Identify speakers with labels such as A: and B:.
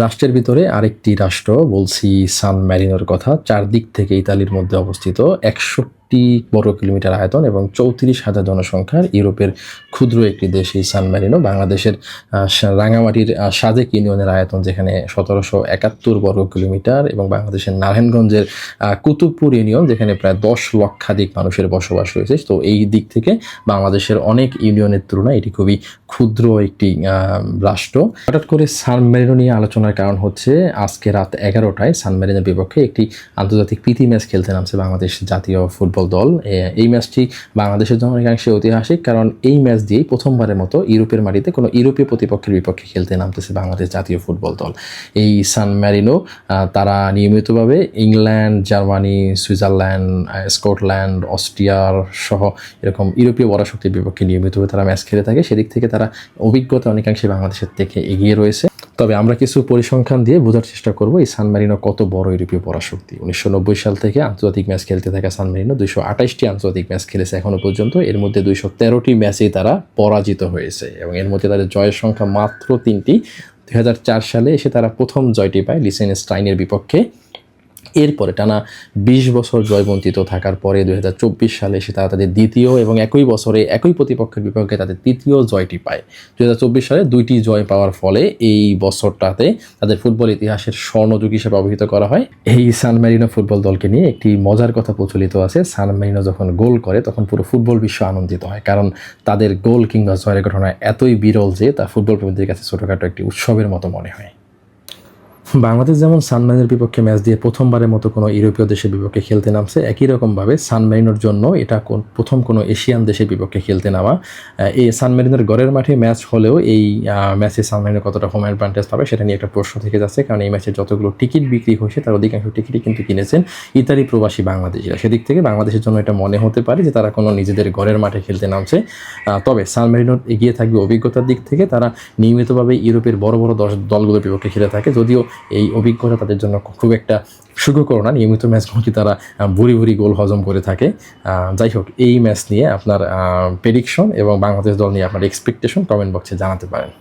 A: রাষ্ট্রের ভিতরে আরেকটি রাষ্ট্র বলছি সান ম্যারিনোর কথা। চারদিক থেকে ইতালির মধ্যে অবস্থিত 61 বর্গ কিলোমিটার আয়তন এবং 34,000 জনসংখ্যার ইউরোপের ক্ষুদ্র একটি দেশ এই সান ম্যারিনো। বাংলাদেশের রাঙামাটির সাজেক ইউনিয়নের আয়তন যেখানে 1771 বর্গ কিলোমিটার এবং বাংলাদেশের নারায়ণগঞ্জের কুতুবপুর ইউনিয়ন যেখানে প্রায় 10 লক্ষাধিক মানুষের বসবাস রয়েছে। তো এই দিক থেকে বাংলাদেশের অনেক ইউনিয়নের তুলনায় এটি খুবই ক্ষুদ্র একটি রাষ্ট্র। হঠাৎ করে সান ম্যারিনো নিয়ে আলোচনার কারণ হচ্ছে আজকে রাত 11টায় সান ম্যারিনোর বিপক্ষে একটি আন্তর্জাতিক প্রীতি ম্যাচ খেলতে নামছে বাংলাদেশ জাতীয় ফুটবল দল। এই ম্যাচটি বাংলাদেশের জন্য অনেকাংশে ঐতিহাসিক, কারণ এই ম্যাচ দিয়েই প্রথমবারের মতো ইউরোপের মাটিতে কোনো ইউরোপীয় প্রতিপক্ষের বিপক্ষে খেলতে নামতেছে বাংলাদেশ জাতীয় ফুটবল দল। এই সান ম্যারিনো তারা নিয়মিতভাবে ইংল্যান্ড, জার্মানি, সুইজারল্যান্ড, স্কটল্যান্ড, অস্ট্রিয়ার সহ এরকম ইউরোপীয় বড় শক্তির বিপক্ষে নিয়মিতভাবে তারা ম্যাচ খেলে থাকে। সেদিক থেকে তারা অভিজ্ঞতা অনেকাংশে বাংলাদেশের থেকে এগিয়ে রয়েছে। তবে আমরা কিছু পরিসংখ্যান দিয়ে বোঝার চেষ্টা করব এই সান ম্যারিনো কত বড় ইউরোপীয় পরাশক্তি। 1990 সাল থেকে আন্তর্জাতিক ম্যাচ খেলতে থাকা সান ম্যারিনো 228টি আন্তর্জাতিক ম্যাচ খেলেছে এখনো পর্যন্ত। এর মধ্যে 213টি ম্যাচেই তারা পরাজিত হয়েছে এবং এর মধ্যে তাদের জয়ের সংখ্যা মাত্র 3টি। 2004 সালে এসে তারা প্রথম জয়টি পায় লিচেনস্টাইনের বিপক্ষে। এরপরে টানা 20 বছর জয়বঞ্চিত থাকার পরে 2024 সালে এসে তারা তাদের দ্বিতীয় এবং একই বছরে একই প্রতিপক্ষের বিপক্ষে তাদের তৃতীয় জয়টি পায়। 2024 সালে 2টি জয় পাওয়ার ফলে এই বছরটাতে তাদের ফুটবল ইতিহাসের স্বর্ণযুগ হিসেবে অভিহিত করা হয়। এই সান ম্যারিনো ফুটবল দলকে নিয়ে একটি মজার কথা প্রচলিত আছে, সান ম্যারিনো যখন গোল করে তখন পুরো ফুটবল বিশ্ব আনন্দিত হয়, কারণ তাদের গোল কিংবা জয়ের ঘটনা এতই বিরল যে তা ফুটবল প্রেমীদের কাছে ছোটোখাটো একটি উৎসবের মতো মনে হয়। বাংলাদেশ যেমন সান ম্যারিনোর বিপক্ষে ম্যাচ দিয়ে প্রথমবারের মতো কোনো ইউরোপীয় দেশের বিপক্ষে খেলতে নামছে, একই রকমভাবে সান ম্যারিনোর জন্য এটা প্রথম কোনো এশিয়ান দেশের বিপক্ষে খেলতে নামা। এই সান ম্যারিনোর ঘরের মাঠে ম্যাচ হলেও এই ম্যাচে সান ম্যারিনো কতটা হোম অ্যাডভান্টেজ পাবে সেটা নিয়ে একটা প্রশ্ন থেকে যাচ্ছে, কারণ এই ম্যাচে যতগুলো টিকিট বিক্রি হয়েছে তার অধিকাংশ টিকিটই কিন্তু কিনেছেন ইতালি প্রবাসী বাংলাদেশিরা। সেদিক থেকে বাংলাদেশের জন্য এটা মনে হতে পারে যে তারা কোনো নিজেদের ঘরের মাঠে খেলতে নামছে। তবে সান ম্যারিনো এগিয়ে থাকবে অভিজ্ঞতার দিক থেকে। তারা নিয়মিতভাবে ইউরোপের বড় বড় দলগুলোর বিপক্ষে খেলে থাকে, যদিও এই অভিজ্ঞতা তাদের জন্য খুব একটা সুখকর না। নিয়মিত ম্যাচগুলোতে তারা ভুরি ভুরি গোল হজম করে থাকে। যাই হোক, এই ম্যাচ নিয়ে আপনার প্রেডিকশন এবং বাংলাদেশ দল নিয়ে আপনার এক্সপেকটেশন কমেন্ট বক্সে জানাতে পারেন।